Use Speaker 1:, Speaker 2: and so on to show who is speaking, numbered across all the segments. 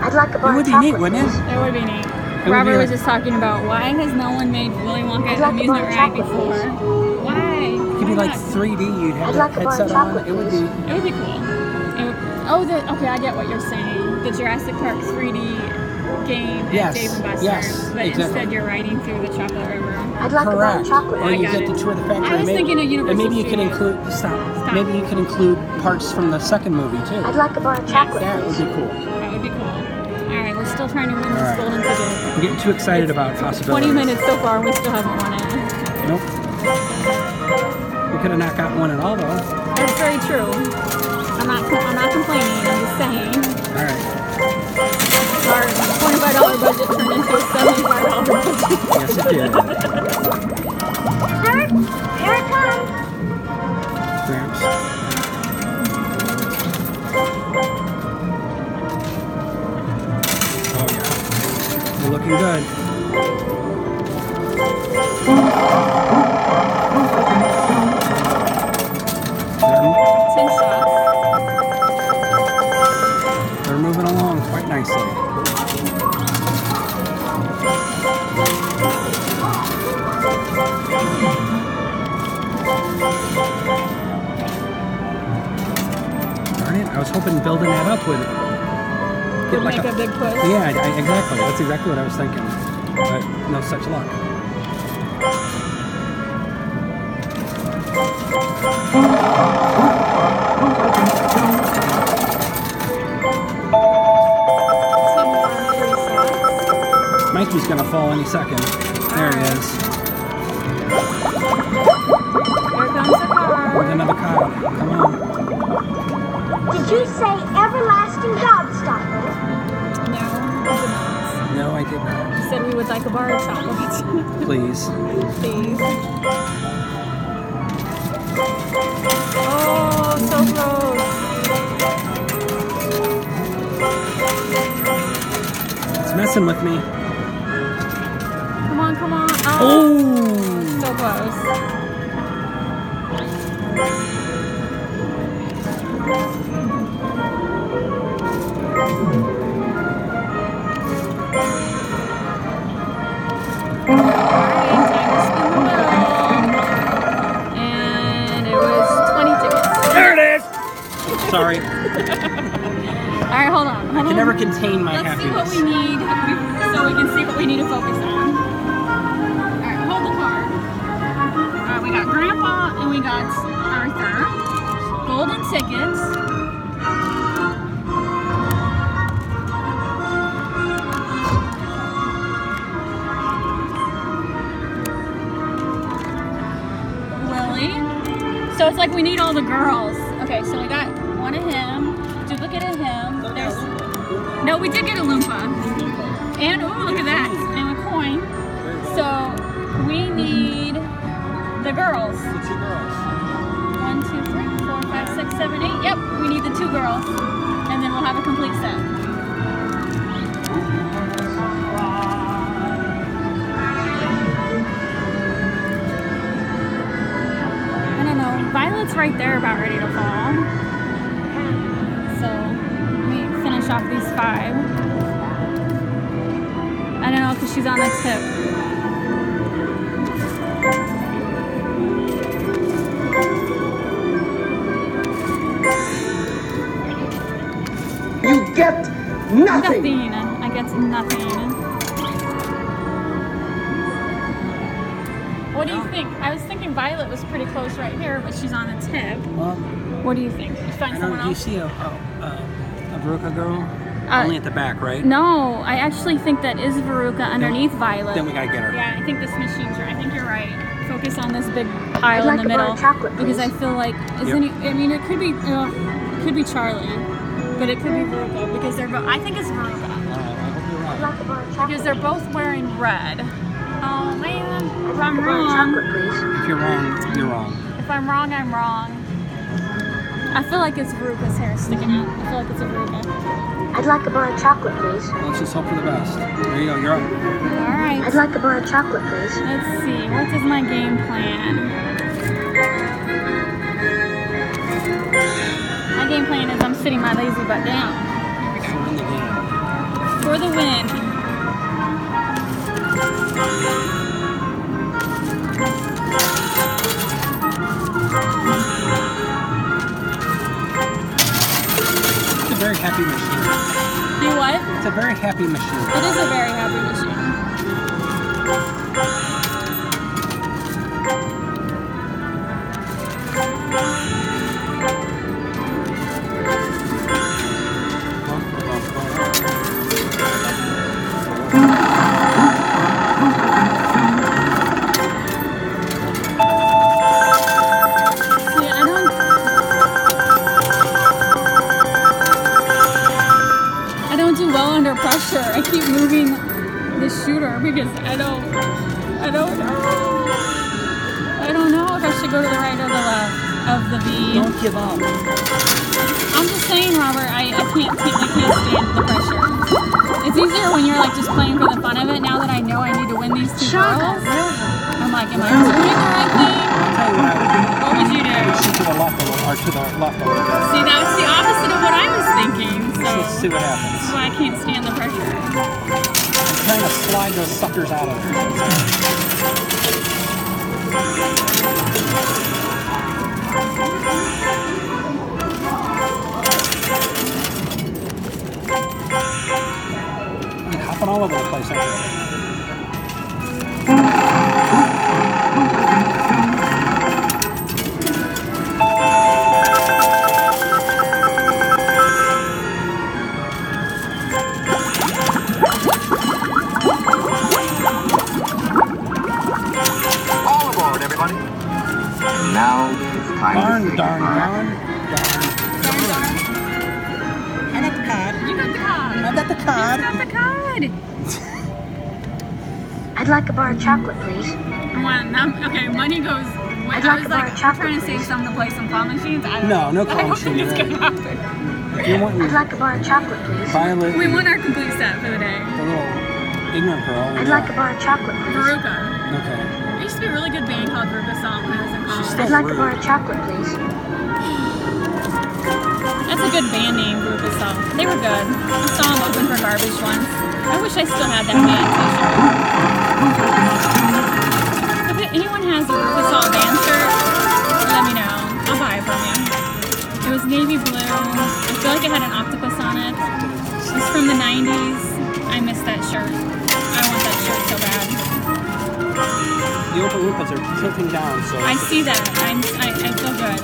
Speaker 1: I'd like a bar
Speaker 2: It would
Speaker 1: of
Speaker 2: be
Speaker 1: chocolate,
Speaker 2: neat, wouldn't it?
Speaker 1: please.
Speaker 3: It would be neat.
Speaker 2: It
Speaker 3: Robert
Speaker 2: would be
Speaker 3: was just talking about why has no one made Willy Wonka
Speaker 1: I'd like a
Speaker 3: amusement
Speaker 1: bar of
Speaker 3: ride
Speaker 1: chocolate,
Speaker 3: before?
Speaker 1: please.
Speaker 3: Why?
Speaker 2: It could be like 3D. You'd have
Speaker 1: I'd
Speaker 2: the
Speaker 1: like a bar of
Speaker 2: headset on.
Speaker 1: chocolate,
Speaker 2: It would
Speaker 1: please.
Speaker 2: be.
Speaker 3: It would be cool. Okay, I get what you're saying. The Jurassic Park 3D game
Speaker 2: Yes,
Speaker 3: at Dave and Buster's,
Speaker 2: yes,
Speaker 3: but
Speaker 2: exactly.
Speaker 3: instead you're riding through the chocolate river.
Speaker 1: I'd like a bar
Speaker 2: Correct.
Speaker 1: of chocolate,
Speaker 2: Or
Speaker 3: I
Speaker 2: you
Speaker 3: got
Speaker 2: get
Speaker 3: it.
Speaker 2: to tour the factory.
Speaker 3: I was thinking of Universal
Speaker 2: And maybe you can
Speaker 3: Studios.
Speaker 2: include. Stop. Maybe you can include parts from the second movie too.
Speaker 1: I'd like a bar of chocolate,
Speaker 2: That would
Speaker 1: please.
Speaker 2: be cool.
Speaker 3: That would be cool. Alright, we're still trying to win this
Speaker 2: Alright.
Speaker 3: golden ticket.
Speaker 2: I'm getting too excited about possibilities.
Speaker 3: 20 minutes so far and we still haven't won it.
Speaker 2: Nope. We could have not gotten one at all though.
Speaker 3: That's very true. I'm not complaining, I'm just saying.
Speaker 2: Alright.
Speaker 3: Our $25 budget turned into a $75 budget.
Speaker 2: Yes, it did.
Speaker 1: Here it comes.
Speaker 2: Gramps. Oh yeah. We're looking good. They're
Speaker 3: 10 shots.
Speaker 2: moving along quite nicely. Darn it, I was hoping building that up would
Speaker 3: Would make a big push.
Speaker 2: Yeah, exactly. That's exactly what I was thinking. But no such luck. Mikey's gonna fall any second. There he is.
Speaker 3: Here comes the car.
Speaker 2: With another car. Come on.
Speaker 1: Did you say everlasting gobstopper?
Speaker 3: No,
Speaker 2: No, I did not.
Speaker 3: you said we would like a bar of chocolate.
Speaker 2: Please.
Speaker 3: Please. Oh, so close.
Speaker 2: It's messing with me.
Speaker 3: Come on, come on.
Speaker 2: Oh!
Speaker 3: Oh, so close. And it was 20 tickets.
Speaker 2: There it is! Sorry.
Speaker 3: Alright, hold on.
Speaker 2: I can never contain my
Speaker 3: Let's
Speaker 2: happiness.
Speaker 3: see what we need so we can see what we need to focus on. Alright, hold the car. Alright, we got Grandpa and we got Arthur. Golden tickets. So it's like we need all the girls. Okay, so we got one of him, duplicate of him. There's no, we did get a Loompa. And oh, look at that, and a coin. So we need the girls.
Speaker 2: The two girls.
Speaker 3: 1, 2, 3, 4, 5, 6, 7, 8. Yep, we need the two girls, and then we'll have a complete set. Violet's right there about ready to fall. So let me finish off these 5. I don't know because she's on the tip.
Speaker 1: You get nothing.
Speaker 3: Nothing. I get nothing. What do you think? I was thinking Violet was pretty close right here, but she's on the tip.
Speaker 2: Well,
Speaker 3: What do you think? You find someone
Speaker 2: do you
Speaker 3: else?
Speaker 2: see a Veruca girl? Only at the back, right?
Speaker 3: No, I actually think that is Veruca underneath Violet.
Speaker 2: Then we gotta get her.
Speaker 3: Yeah, I think this machine's right. I think you're right. Focus on this big pile
Speaker 1: I'd
Speaker 3: in the
Speaker 1: like a bar
Speaker 3: middle
Speaker 1: of chocolate,
Speaker 3: because I
Speaker 1: please.
Speaker 3: feel like isn't it? I mean, it could be Charlie, but it could be Veruca because they're both. I think it's Veruca
Speaker 2: I hope you're
Speaker 1: I'd
Speaker 2: right.
Speaker 1: like a bar of chocolate.
Speaker 3: because they're both wearing red. Oh man, if
Speaker 1: I'd
Speaker 3: I'm
Speaker 1: like a bar of
Speaker 3: wrong,
Speaker 1: chocolate, please.
Speaker 2: If you're wrong, you're wrong.
Speaker 3: if I'm wrong, I'm wrong. I feel like it's Veruca's hair sticking out. I feel like it's a Veruca.
Speaker 1: I'd like a bar of chocolate, please.
Speaker 2: Let's just hope for the best. There you go, you're up.
Speaker 3: All right.
Speaker 1: I'd like a bar of chocolate, please.
Speaker 3: Let's see, what is my game plan? My game plan is I'm sitting my lazy butt down.
Speaker 2: So we're in the game. machine.
Speaker 3: Do what?
Speaker 2: It's a very happy machine.
Speaker 3: It is a very happy machine. Under pressure. I keep moving the shooter because I don't know if I should go to the right or the left of the V.
Speaker 2: Don't give up.
Speaker 3: I'm just saying, Robert, I can't stand the pressure. It's easier when you're like just playing for the fun of it. Now that I know I need to win these two girls, I'm like, am I doing the right thing?
Speaker 2: I'll tell you what I would do.
Speaker 3: What would you do?
Speaker 2: Shoot to the left a little, or to the left a little bit.
Speaker 3: See, that's the opposite of what I was thinking. So
Speaker 2: Let's see what happens.
Speaker 3: that's why I can't stand the pressure.
Speaker 2: I'm trying to slide those suckers out of there. I'm hopping all over the place, aren't you?
Speaker 4: Now it's time to say
Speaker 2: Darn.
Speaker 3: I got the card. You got the card.
Speaker 2: I got the card.
Speaker 3: You got the card.
Speaker 1: I'd like a bar of chocolate, please.
Speaker 3: Okay, money goes.
Speaker 1: I'd
Speaker 3: I
Speaker 1: like
Speaker 3: was
Speaker 1: a bar
Speaker 3: like,
Speaker 1: of chocolate,
Speaker 3: trying to save
Speaker 1: please.
Speaker 3: some to play some claw machines. I don't
Speaker 2: No,
Speaker 3: know.
Speaker 2: no claw
Speaker 3: I don't think
Speaker 2: machine,
Speaker 3: it's
Speaker 2: right?
Speaker 3: gonna happen.
Speaker 2: You want
Speaker 1: I'd like a bar of chocolate, please.
Speaker 2: Violet,
Speaker 3: We won our complete set for the day.
Speaker 2: the little ignorant girl.
Speaker 1: I'd like a bar of chocolate, please.
Speaker 3: Veruca.
Speaker 2: Okay.
Speaker 3: There used to be a really good band called Veruca Song when I was in college.
Speaker 2: still-
Speaker 1: I'd like a bar of chocolate, please.
Speaker 3: That's a good band name, Veruca Song. They were good. I saw them open for Garbage once. I wish I still had that band t-shirt. If anyone has a Veruca Song band shirt, let me know. I'll buy it from you. It was navy blue. I feel like it had an octopus on it. It's from the 90s. I miss that shirt. I want that shirt so bad.
Speaker 2: The Oompa Loompas are tilting down, so...
Speaker 3: I see that. I feel good.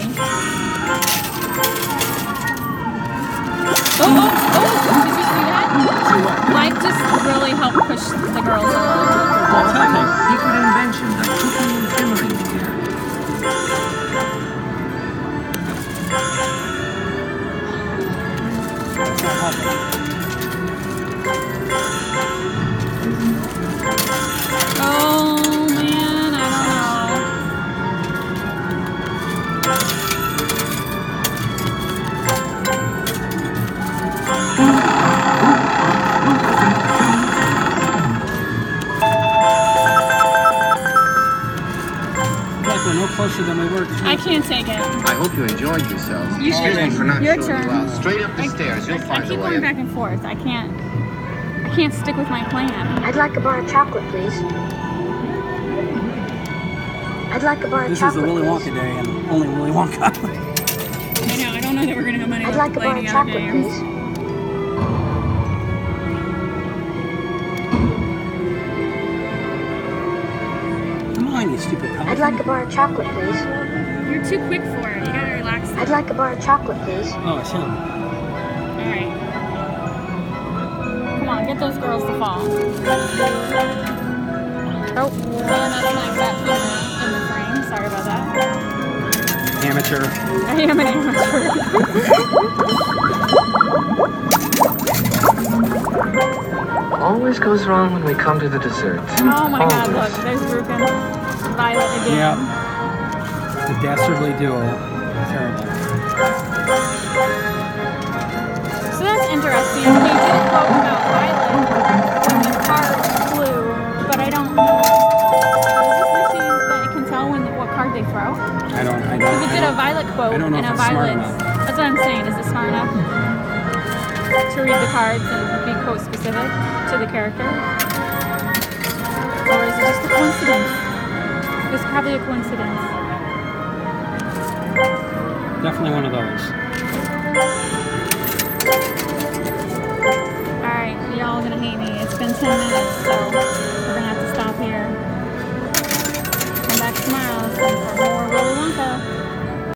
Speaker 3: Oh! Did you see that?
Speaker 2: See what?
Speaker 3: Mike just really helped push the girls along.
Speaker 2: Well, tilting.
Speaker 4: secret inventions of cooking and simmering here.
Speaker 2: It's not helping.
Speaker 3: Oh man, I don't know.
Speaker 2: Like we're no closer than we were.
Speaker 3: I can't take it.
Speaker 4: I hope you enjoyed yourselves.
Speaker 3: You
Speaker 4: Excuse
Speaker 3: should.
Speaker 4: me for not
Speaker 3: Your
Speaker 4: showing
Speaker 3: turn.
Speaker 4: you out. Straight up the stairs, you'll
Speaker 3: I
Speaker 4: find the
Speaker 3: keep
Speaker 4: way.
Speaker 3: going back and forth. I can't stick with my plan.
Speaker 1: I'd like a bar of chocolate, please. I'd like a bar of
Speaker 2: This is
Speaker 1: chocolate,
Speaker 2: the Willy
Speaker 1: please.
Speaker 2: Wonka day, and only Willy Wonka.
Speaker 3: I know. I don't know that we're gonna have money
Speaker 1: I'd
Speaker 3: left
Speaker 1: like
Speaker 3: to
Speaker 1: a
Speaker 3: play
Speaker 1: bar of
Speaker 3: any other
Speaker 1: chocolate,
Speaker 3: games.
Speaker 1: please.
Speaker 2: Come on, you stupid pelican.
Speaker 1: I'd like a bar of chocolate, please.
Speaker 3: You're too quick for it. You gotta relax.
Speaker 1: I'd like a bar of chocolate, please.
Speaker 2: Oh, it's him.
Speaker 3: All right. Come on, get those girls to fall. Oh, and that's my fat finger in the frame. Sorry about that.
Speaker 2: Amateur.
Speaker 3: I am an amateur.
Speaker 4: Always goes wrong when we come to the desserts.
Speaker 3: Oh my God! Look,
Speaker 4: Always.
Speaker 3: there's Ruka and Violet again.
Speaker 2: Yep. The dastardly duo. Terrible.
Speaker 3: So that's interesting. They did quote about Violet when the card flew, but I don't know. Is this machine that it can tell what card they throw?
Speaker 2: I don't.
Speaker 3: Because it did a Violet quote
Speaker 2: I don't know
Speaker 3: and
Speaker 2: if
Speaker 3: a
Speaker 2: it's smart
Speaker 3: Violet.
Speaker 2: enough.
Speaker 3: That's what I'm saying. Is it smart enough to read the cards and be quote specific to the character? Or is it just a coincidence? It's probably a coincidence.
Speaker 2: Definitely one of those.